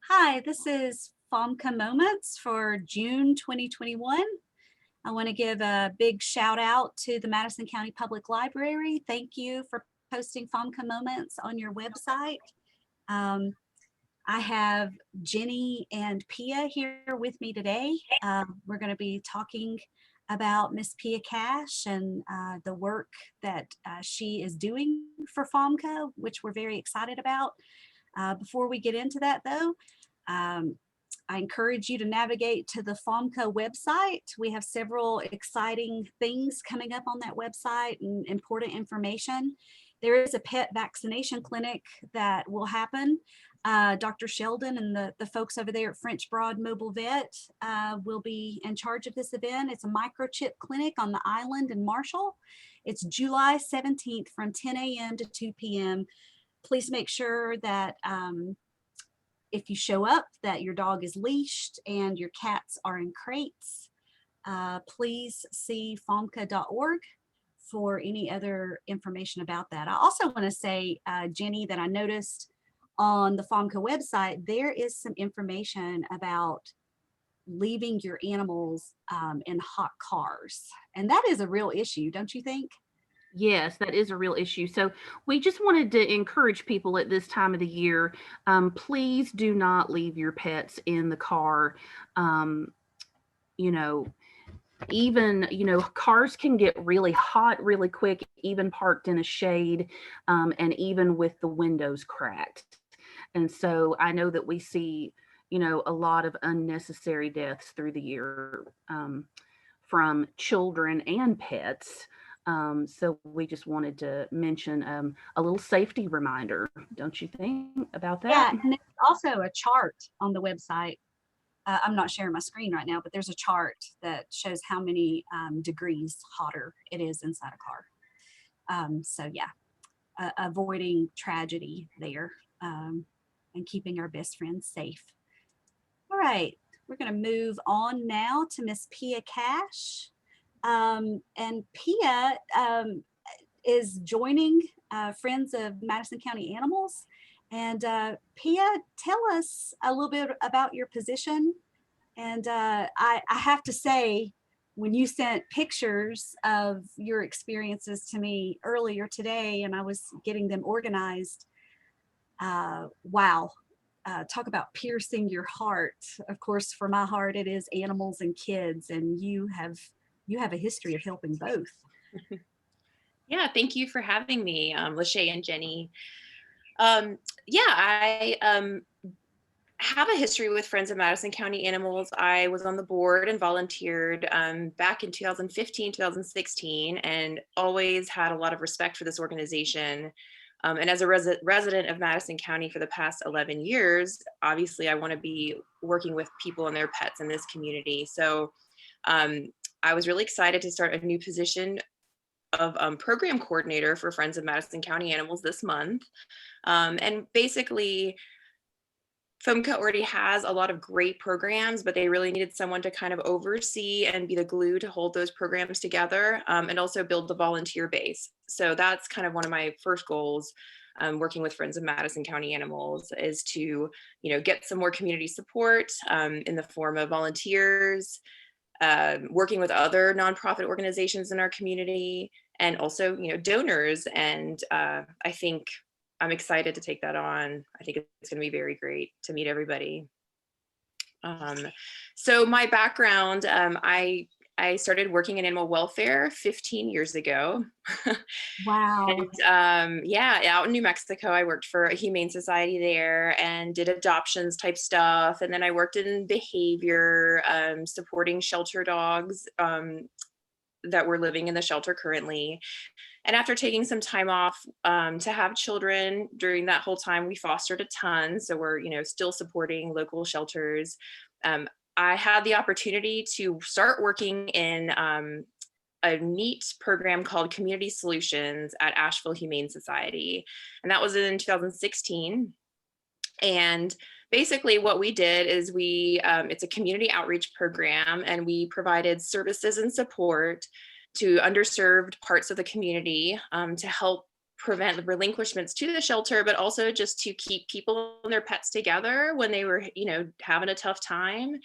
Hi, this is FOMCA Moments for June 2021. I want to give a big shout out to the Madison County Public Library. Thank you for posting FOMCA Moments on your website. Um, I have Jenny and Pia here with me today. We're going to be talking about Miss Pia Cash and the work that she is doing for FOMCA, which we're very excited about. Before we get into that though, um, I encourage you to navigate to the FOMCA website. We have several exciting things coming up on that website and important information. There is a pet vaccination clinic that will happen. Dr. Sheldon and the folks over there at French Broad Mobile Vet will be in charge of this event. It's a microchip clinic on the island in Marshall. It's July 17th from 10 a.m. to 2 p.m. Please make sure that if you show up, that your dog is leashed and your cats are in crates. Please see fomca.org for any other information about that. I also want to say, Jenny, that I noticed on the FOMCA website, there is some information about leaving your animals in hot cars. And that is a real issue, don't you think? Yes, that is a real issue. So we just wanted to encourage people at this time of the year, please do not leave your pets in the car. Um, you know, cars can get really hot really quick, even parked in a shade, and even with the windows cracked. And so I know that we see, a lot of unnecessary deaths through the year, from children and pets. So we just wanted to mention a little safety reminder, don't you think, about Yeah, that? and there's also a chart on the website. I'm not sharing my screen right now, but there's a chart that shows how many degrees hotter it is inside a car. So yeah, avoiding tragedy there and keeping our best friends safe. All right, we're going to move on now to Miss Pia Cash. And Pia is joining Friends of Madison County Animals. And Pia, tell us a little bit about your position. And I have to say, when you sent pictures of your experiences to me earlier today and I was getting them organized, wow, talk about piercing your heart. Of course, for my heart, it is animals and kids, and you have a history of helping both. Yeah, thank you for having me, Lachey and Jenny. Yeah, I have a history with Friends of Madison County Animals. I was on the board and volunteered back in 2015, 2016, and always had a lot of respect for this organization. And as a resident of Madison County for the past 11 years, obviously I want to be working with people and their pets in this community. So I was really excited to start a new position of program coordinator for Friends of Madison County Animals this month. And basically, FOMCA already has a lot of great programs, but they really needed someone to kind of oversee and be the glue to hold those programs together, and also build the volunteer base. So that's kind of one of my first goals, working with Friends of Madison County Animals, is to, get some more community support in the form of volunteers, working with other nonprofit organizations in our community, and also, donors. And I think I'm excited to take that on. I think it's going to be very great to meet everybody. So my background, I started working in animal welfare 15 years ago. Wow. And yeah, out in New Mexico, I worked for a humane society there and did adoptions type stuff. And then I worked in behavior, supporting shelter dogs that were living in the shelter currently. And after taking some time off to have children during that whole time, we fostered a ton. So we're, still supporting local shelters. I had the opportunity to start working in a neat program called Community Solutions at Asheville Humane Society. And that was in 2016. And basically what we did is it's a community outreach program, and we provided services and support to underserved parts of the community, to help prevent relinquishments to the shelter, but also just to keep people and their pets together when they were, having a tough time.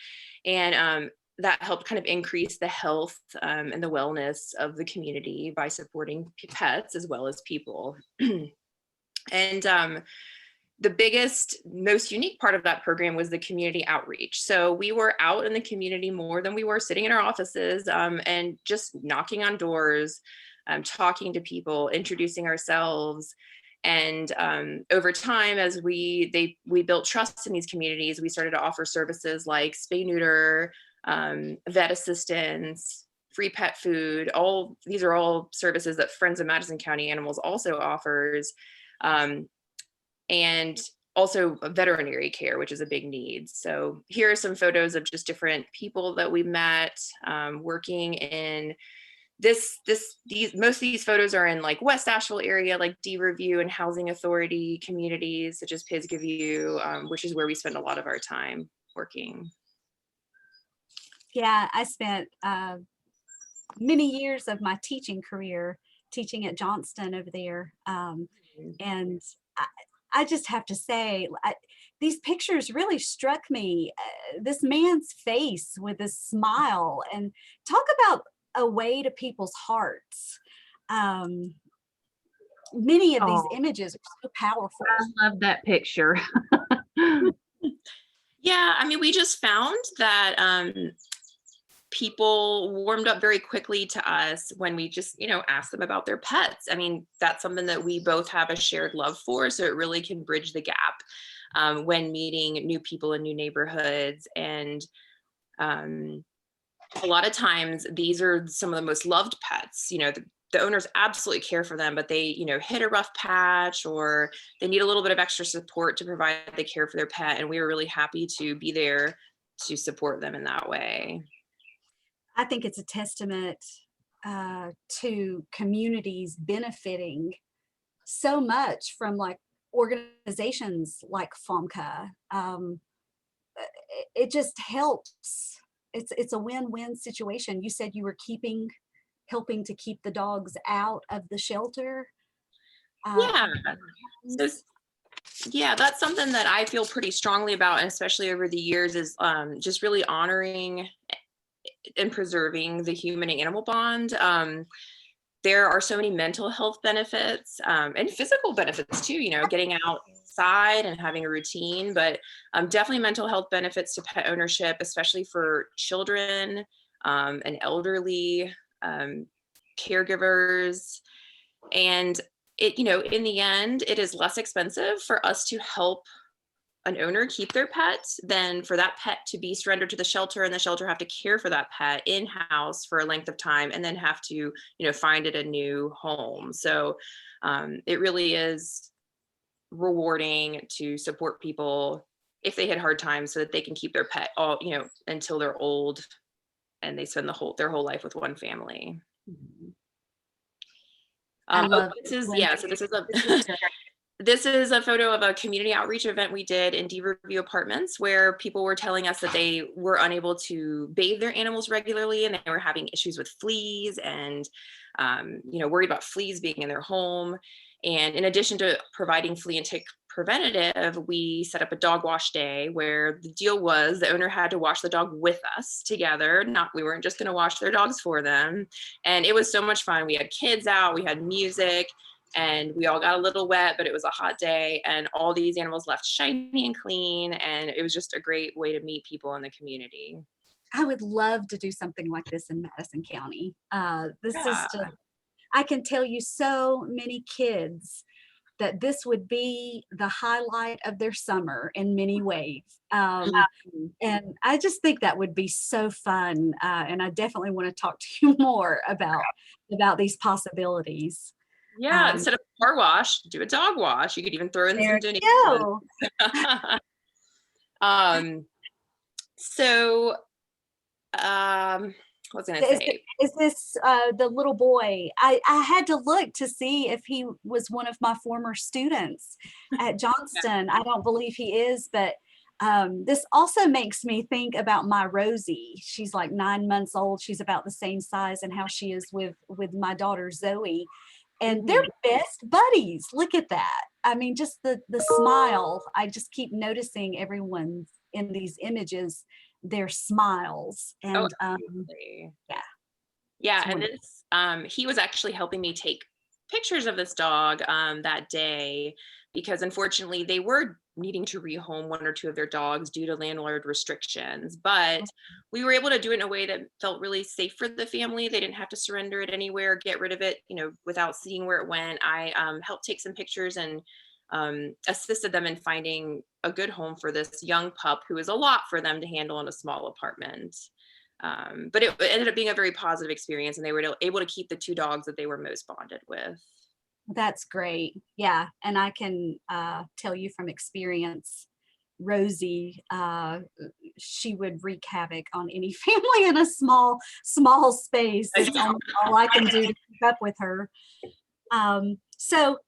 And that helped kind of increase the health and the wellness of the community by supporting pets as well as people. And the biggest, most unique part of that program was the community outreach. So we were out in the community more than we were sitting in our offices, and just knocking on doors, talking to people, introducing ourselves. And over time, as we built trust in these communities, we started to offer services like spay neuter, vet assistance, free pet food. These are all services that Friends of Madison County Animals also offers. And also veterinary care, which is a big need. So here are some photos of just different people that we met working in most of these photos are in like West Asheville area, like D Review and Housing Authority communities, such as Pisgah View, which is where we spend a lot of our time working. Yeah, I spent many years of my teaching career teaching at Johnston over there. And I just have to say, these pictures really struck me. This man's face with a smile, and talk about a way to people's hearts. Many of these images are so powerful. I love that picture. Yeah, I mean, we just found that people warmed up very quickly to us when we just, asked them about their pets. I mean, that's something that we both have a shared love for. So it really can bridge the gap when meeting new people in new neighborhoods. And a lot of times these are some of the most loved pets. The owners absolutely care for them, but they, hit a rough patch or they need a little bit of extra support to provide the care for their pet. And we were really happy to be there to support them in that way. I think it's a testament to communities benefiting so much from like organizations like FOMCA. It just helps. It's a win-win situation. You said you were helping to keep the dogs out of the shelter. Yeah. So, yeah, that's something that I feel pretty strongly about, and especially over the years, is just really honoring and preserving the human and animal bond. There are so many mental health benefits and physical benefits too, getting outside and having a routine, but definitely mental health benefits to pet ownership, especially for children and elderly caregivers. And it, in the end, it is less expensive for us to help an owner keep their pet than for that pet to be surrendered to the shelter and the shelter have to care for that pet in-house for a length of time and then have to, find it a new home. So it really is rewarding to support people if they had hard times so that they can keep their pet all, until they're old and they spend their whole life with one family. This is a photo of a community outreach event we did in D Review Apartments where people were telling us that they were unable to bathe their animals regularly and they were having issues with fleas and, worried about fleas being in their home. And in addition to providing flea and tick preventative, we set up a dog wash day where the deal was the owner had to wash the dog with us together. We weren't just going to wash their dogs for them. And it was so much fun. We had kids out, we had music, and we all got a little wet, but it was a hot day and all these animals left shiny and clean. And it was just a great way to meet people in the community. I would love to do something like this in Madison County. I can tell you so many kids that this would be the highlight of their summer in many ways. And I just think that would be so fun. And I definitely want to talk to you more about these possibilities. Yeah, instead of a car wash, do a dog wash. You could even throw in some donations. What was I going to say? Is this the little boy? I had to look to see if he was one of my former students at Johnston. I don't believe he is, but this also makes me think about my Rosie. She's like 9 months old. She's about the same size and how she is with my daughter Zoe. and they're best buddies. Look at that. I mean, just the smile. I just keep noticing everyone's in these images, their smiles. Oh, And absolutely. yeah. Yeah, It's and wonderful. this he was actually helping me take pictures of this dog that day because unfortunately they were needing to rehome one or two of their dogs due to landlord restrictions. But we were able to do it in a way that felt really safe for the family. They didn't have to surrender it anywhere, get rid of it, without seeing where it went. I helped take some pictures and assisted them in finding a good home for this young pup who is a lot for them to handle in a small apartment. But it ended up being a very positive experience, and they were able to keep the two dogs that they were most bonded with. That's great. Yeah. And I can tell you from experience, Rosie, she would wreak havoc on any family in a small space. It's all I can do to keep up with her. So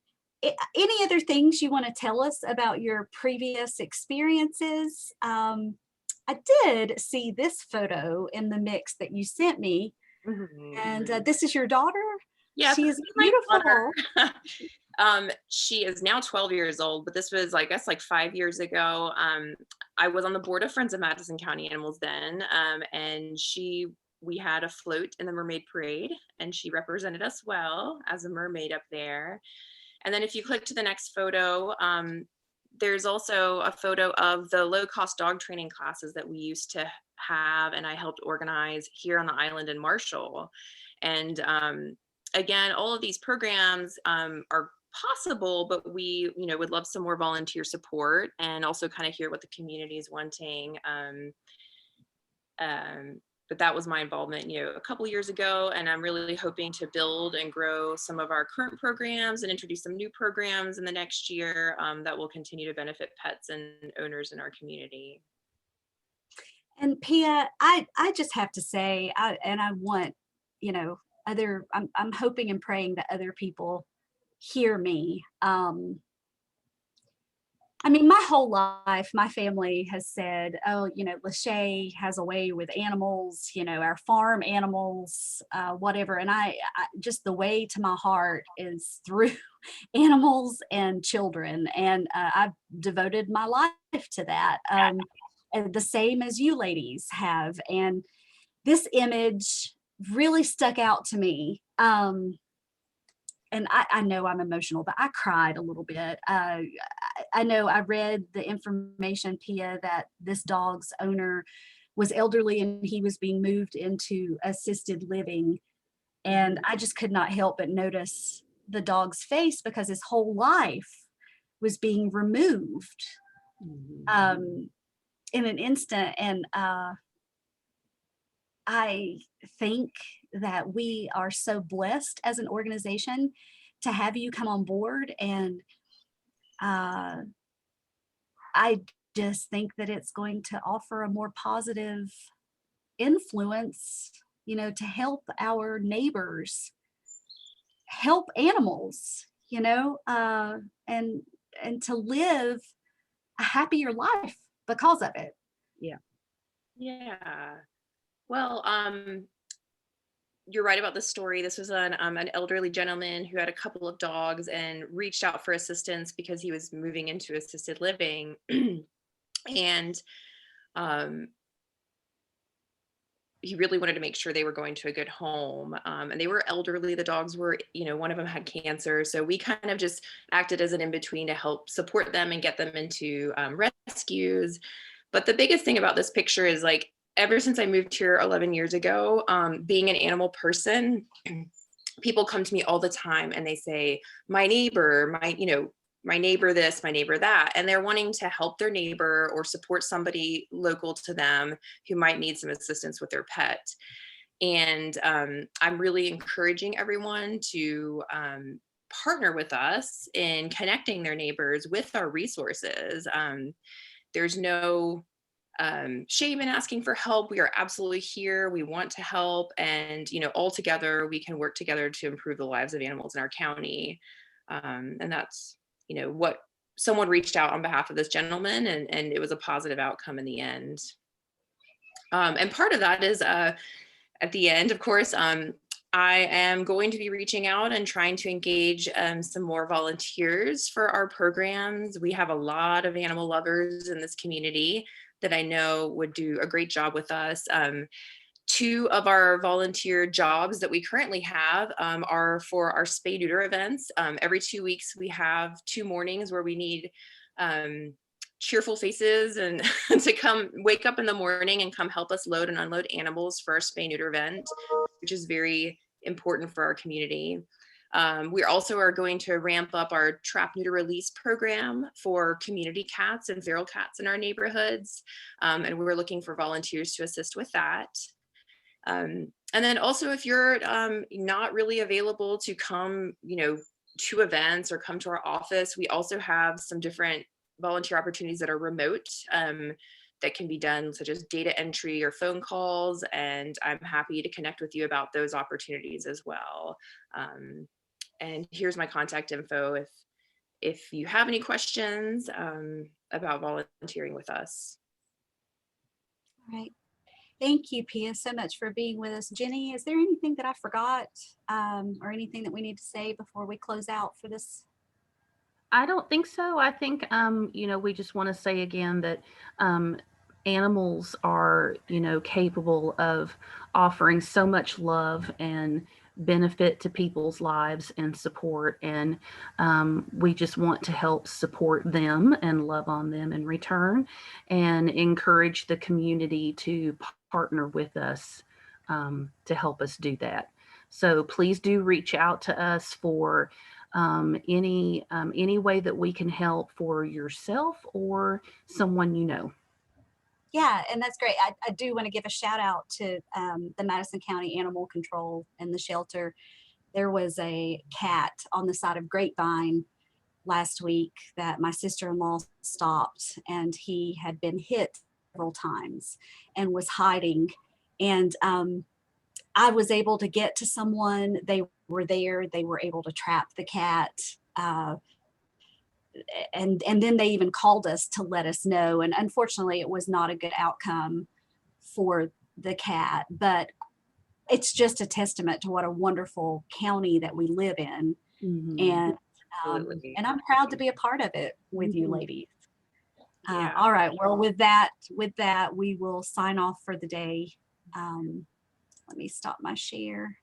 any other things you want to tell us about your previous experiences? I did see this photo in the mix that you sent me, and this is your daughter? Yes, She this is is my beautiful. daughter. She is now 12 years old, but this was, I guess, like 5 years ago. I was on the board of Friends of Madison County Animals then, and we had a float in the Mermaid Parade, and she represented us well as a mermaid up there. And then if you click to the next photo, there's also a photo of the low-cost dog training classes that we used to have, and I helped organize here on the island in Marshall. And again, all of these programs are possible, but we, would love some more volunteer support and also kind of hear what the community is wanting. But that was my involvement, a couple years ago, and I'm really hoping to build and grow some of our current programs and introduce some new programs in the next year that will continue to benefit pets and owners in our community. And Pia, I just have to say, I want, I'm hoping and praying that other people hear me. I mean, my whole life, my family has said, oh, Lachey has a way with animals, our farm animals, whatever. And I just, the way to my heart is through animals and children. And I've devoted my life to that. And the same as you ladies have. And this image really stuck out to me. And I know I'm emotional, but I cried a little bit. I know I read the information, Pia, that this dog's owner was elderly and he was being moved into assisted living. And I just could not help but notice the dog's face because his whole life was being removed in an instant. And I think that we are so blessed as an organization to have you come on board. And I just think that it's going to offer a more positive influence, to help our neighbors, help animals, and to live a happier life because of it. Yeah. Yeah. Well, you're right about the story. This was an elderly gentleman who had a couple of dogs and reached out for assistance because he was moving into assisted living. And he really wanted to make sure they were going to a good home. And they were elderly. The dogs were, one of them had cancer. So we kind of just acted as an in-between to help support them and get them into rescues. But the biggest thing about this picture is, like, ever since I moved here 11 years ago, being an animal person, people come to me all the time and they say, my neighbor, my neighbor this, my neighbor that, and they're wanting to help their neighbor or support somebody local to them who might need some assistance with their pet. And I'm really encouraging everyone to partner with us in connecting their neighbors with our resources. There's no shame in asking for help. We are absolutely here. We want to help. And, all together, we can work together to improve the lives of animals in our county. And that's, what someone reached out on behalf of this gentleman, and it was a positive outcome in the end. And part of that is at the end, of course, I am going to be reaching out and trying to engage some more volunteers for our programs. We have a lot of animal lovers in this community that I know would do a great job with us. Two of our volunteer jobs that we currently have are for our spay neuter events. Every 2 weeks, we have 2 mornings where we need cheerful faces and to come wake up in the morning and come help us load and unload animals for our spay neuter event, which is very important for our community. We also are going to ramp up our trap neuter release program for community cats and feral cats in our neighborhoods. And we're looking for volunteers to assist with that. And then also, if you're not really available to come, to events or come to our office, we also have some different volunteer opportunities that are remote that can be done, such as data entry or phone calls. And I'm happy to connect with you about those opportunities as well. And here's my contact info if you have any questions about volunteering with us. All right. Thank you, Pia, so much for being with us. Jenny, is there anything that I forgot or anything that we need to say before we close out for this? I don't think so. I think, we just want to say again that animals are, capable of offering so much love and benefit to people's lives and support. And we just want to help support them and love on them in return and encourage the community to partner with us to help us do that. So please do reach out to us for any way that we can help for yourself or someone you know. Yeah, and that's great. I do want to give a shout out to the Madison County Animal Control and the shelter. There was a cat on the side of Grapevine last week that my sister-in-law stopped, and he had been hit several times and was hiding. And I was able to get to someone. They were there. They were able to trap the cat. And then they even called us to let us know. And unfortunately, it was not a good outcome for the cat. But it's just a testament to what a wonderful county that we live in. Mm-hmm. And I'm proud to be a part of it with you ladies. Yeah. All right. Well, with that, we will sign off for the day. Let me stop my share.